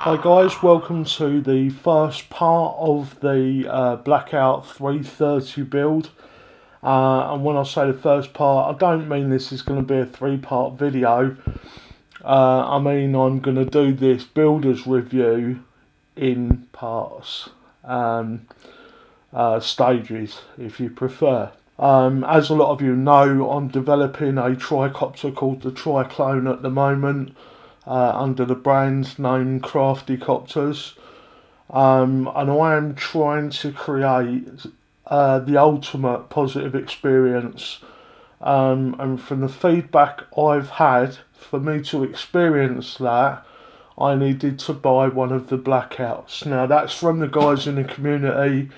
Hi guys, welcome to the first part of the Blackout 330 build. And when I say the first part, I don't mean this is going to be a 3-part video. I mean I'm going to do this builder's review in parts, stages if you prefer. As a lot of you know, I'm developing a tricopter called the Triclone at the moment. Under the brand name Crafty Copters, and I am trying to create the ultimate positive experience, and from the feedback I've had, for me to experience that, I needed to buy one of the Blackouts. Now that's from the guys in the community,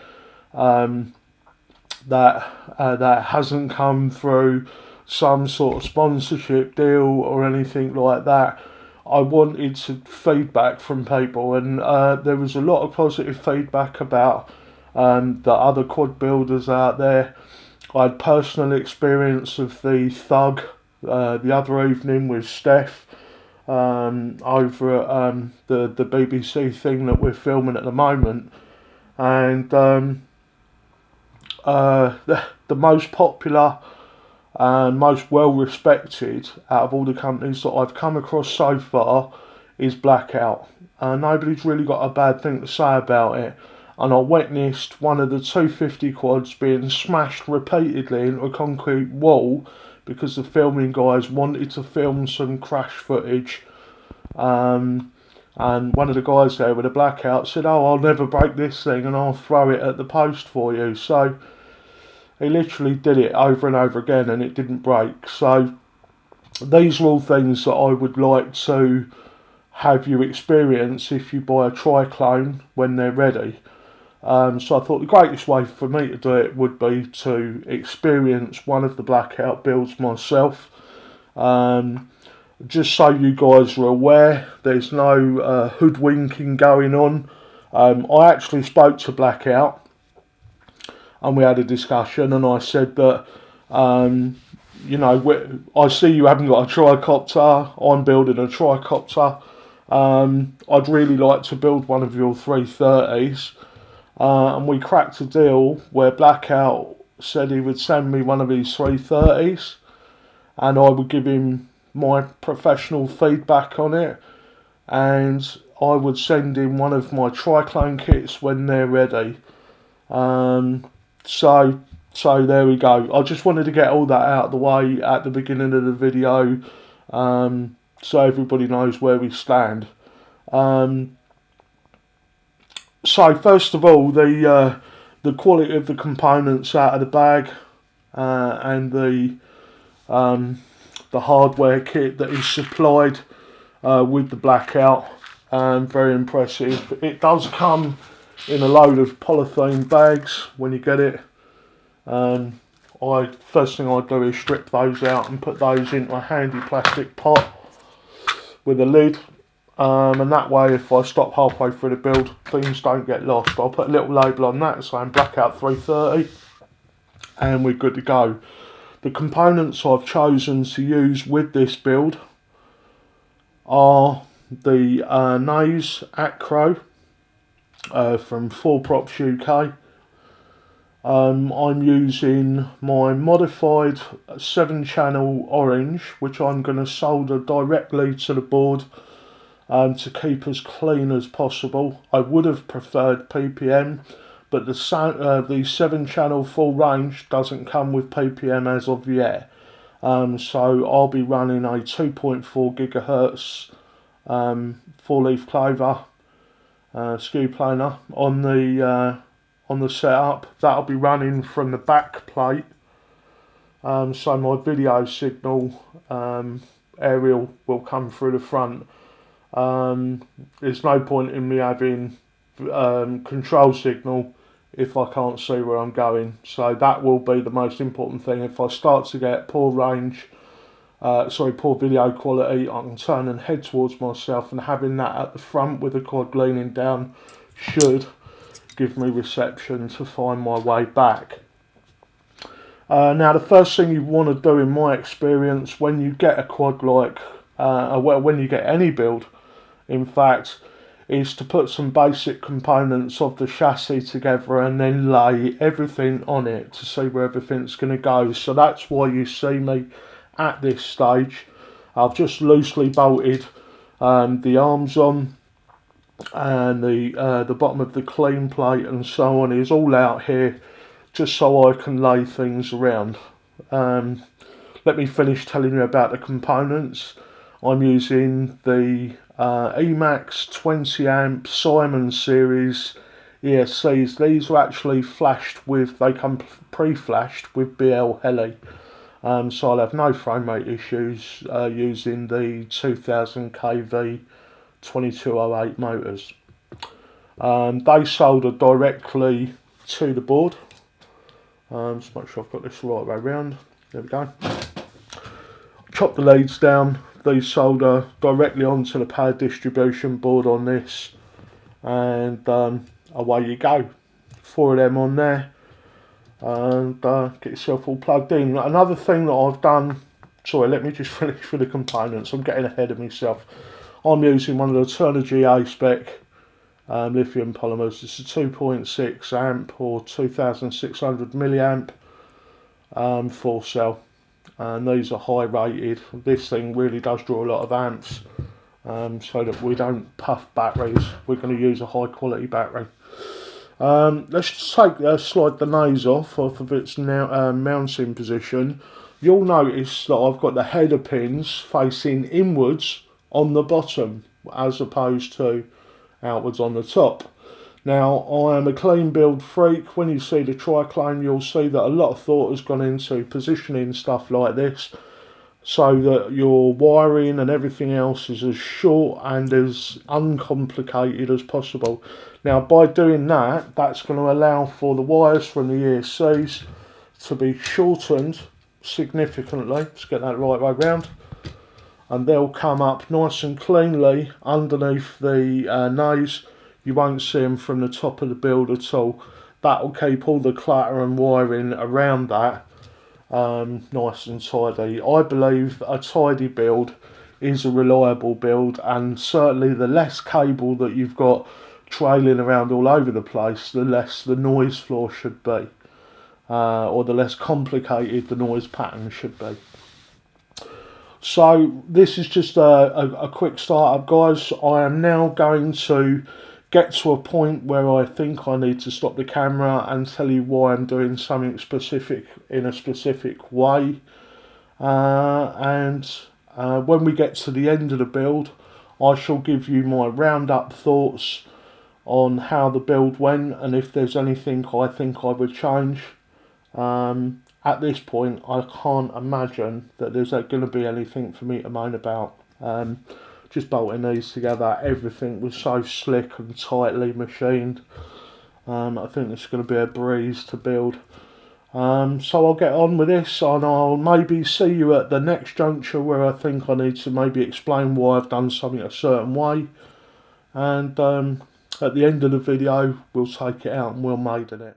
that hasn't come through some sort of sponsorship deal or anything like that. I wanted some feedback from people, and there was a lot of positive feedback about the other quad builders out there. I had personal experience of the Thug the other evening with Steph over at the BBC thing that we're filming at the moment, and the most popular and most well respected out of all the companies that I've come across so far is Blackout. Nobody's really got a bad thing to say about it, and I witnessed one of the 250 quads being smashed repeatedly into a concrete wall because the filming guys wanted to film some crash footage, and one of the guys there with a Blackout said, "Oh, I'll never break this thing and I'll throw it at the post for you." So he literally did it over and over again and it didn't break. So these are all things that I would like to have you experience if you buy a Triclone when they're ready. So I thought the greatest way for me to do it would be to experience one of the Blackout builds myself. Just so you guys are aware, there's no hoodwinking going on. I actually spoke to Blackout and we had a discussion, and I said that, I see you haven't got a tricopter, I'm building a tricopter, I'd really like to build one of your 330s, and we cracked a deal where Blackout said he would send me one of his 330s, and I would give him my professional feedback on it, and I would send him one of my Triclone kits when they're ready. So there we go. I just wanted to get all that out of the way at the beginning of the video, so everybody knows where we stand. So first of all, the quality of the components out of the bag, and the hardware kit that is supplied with the Blackout, very impressive. It does come in a load of polythene bags when you get it. First thing I do is strip those out and put those into a handy plastic pot with a lid, and that way if I stop halfway through the build, things don't get lost. I'll put a little label on that saying Blackout 330 and we're good to go. The components I've chosen to use with this build are the Naze Acro from 4Props UK. I'm using my modified 7-channel orange, which I'm going to solder directly to the board to keep as clean as possible. I would have preferred PPM, but the 7-channel full range doesn't come with PPM as of yet. So I'll be running a 2.4 gigahertz 4-leaf clover skew planer on the setup. That'll be running from the back plate, so my video signal aerial will come through the front. There's no point in me having control signal if I can't see where I'm going, so that will be the most important thing. If I start to get poor video quality, I can turn and head towards myself, and having that at the front with the quad leaning down should give me reception to find my way back. Now the first thing you want to do, in my experience, when you get a quad like, when you get any build, in fact, is to put some basic components of the chassis together and then lay everything on it to see where everything's going to go. So that's why you see me at this stage. I've just loosely bolted the arms on, and the bottom of the clean plate and so on is all out here, just so I can lay things around. Let me finish telling you about the components. I'm using the Emax 20 amp Simon series ESCs. These are actually flashed with, they come pre-flashed with BL Heli. So I'll have no frame rate issues using the 2000 kV 2208 motors. They solder directly to the board. Just make sure I've got this the right way around. There we go. Chop the leads down. These solder directly onto the power distribution board on this, and away you go. 4 of them on there, and get yourself all plugged in. Another thing that I've done, sorry, let me just finish with the components, I'm getting ahead of myself. I'm using one of the Turner GA spec lithium polymers. It's a 2.6 amp or 2600 milliamp 4 cell. And these are high rated. This thing really does draw a lot of amps, so that we don't puff batteries. We're going to use a high quality battery. Let's just slide the nose off of its now mounting position. You'll notice that I've got the header pins facing inwards on the bottom as opposed to outwards on the top. Now, I am a clean build freak. When you see the triclone, you'll see that a lot of thought has gone into positioning stuff like this so that your wiring and everything else is as short and as uncomplicated as possible. Now, by doing that, that's going to allow for the wires from the ESCs to be shortened significantly. Let's get that right way round. And they'll come up nice and cleanly underneath the nose. You won't see them from the top of the build at all. That will keep all the clutter and wiring around that nice and tidy. I believe a tidy build is a reliable build, and certainly the less cable that you've got trailing around all over the place, the less the noise floor should be, or the less complicated the noise pattern should be. So this is just a quick startup, guys. I am now going to get to a point where I think I need to stop the camera and tell you why I'm doing something specific in a specific way. And when we get to the end of the build, I shall give you my roundup thoughts on how the build went and if there's anything I think I would change. At this point, I can't imagine that there's going to be anything for me to moan about. Just bolting these together, everything was so slick and tightly machined. I think it's going to be a breeze to build. So I'll get on with this, and I'll maybe see you at the next juncture where I think I need to maybe explain why I've done something a certain way. And at the end of the video, we'll take it out and we'll maiden it.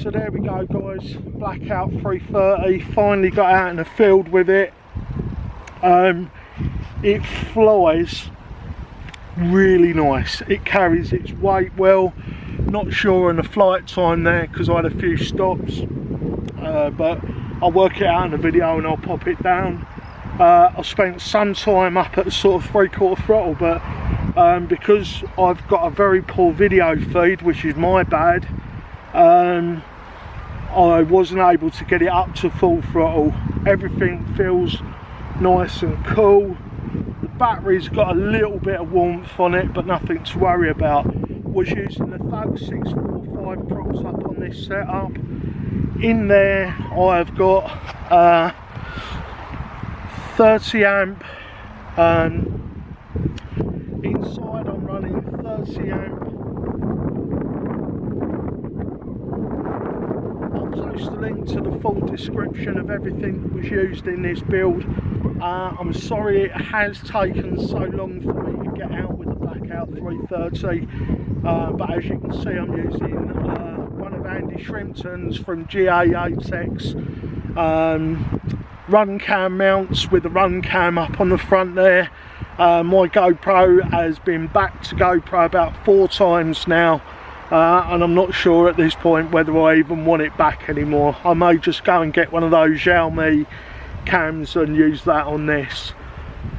So there we go guys, Blackout 330, finally got out in the field with it. It flies really nice, it carries its weight well. Not sure on the flight time there because I had a few stops, but I'll work it out in the video and I'll pop it down. I spent some time up at sort of 3/4 throttle, but because I've got a very poor video feed, which is my bad, I wasn't able to get it up to full throttle. Everything feels nice and cool. The battery's got a little bit of warmth on it, but nothing to worry about. Was using the 3645 props up on this setup. In there I've got 30 amp. Inside I'm running 30 amp. I'll post the link to the full description of everything that was used in this build. I'm sorry it has taken so long for me to get out with the Blackout 330, but as you can see I'm using one of Andy Shrimpton's from GA8X run cam mounts with the run cam up on the front there. My GoPro has been back to GoPro about 4 times now, and I'm not sure at this point whether I even want it back anymore. I may just go and get one of those Xiaomi cams and use that on this.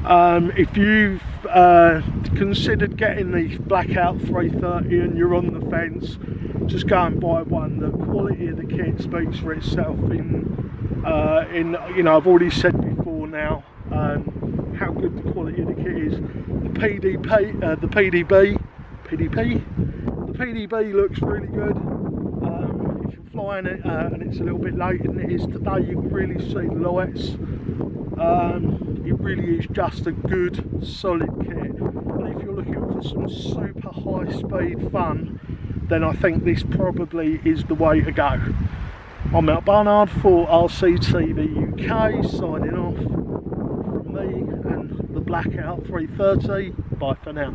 If you've considered getting the Blackout 330 and you're on the fence, just go and buy one. The quality of the kit speaks for itself. You know, I've already said before now how good the quality of the kit is. The PDB looks really good. If you're flying it and it's a little bit later than it is today, you can really see the lights. It really is just a good solid kit, and if you're looking for some super high speed fun, then I think this probably is the way to go. I'm Matt Barnard for RCTV-UK, signing off from me and the Blackout 330. Bye for now.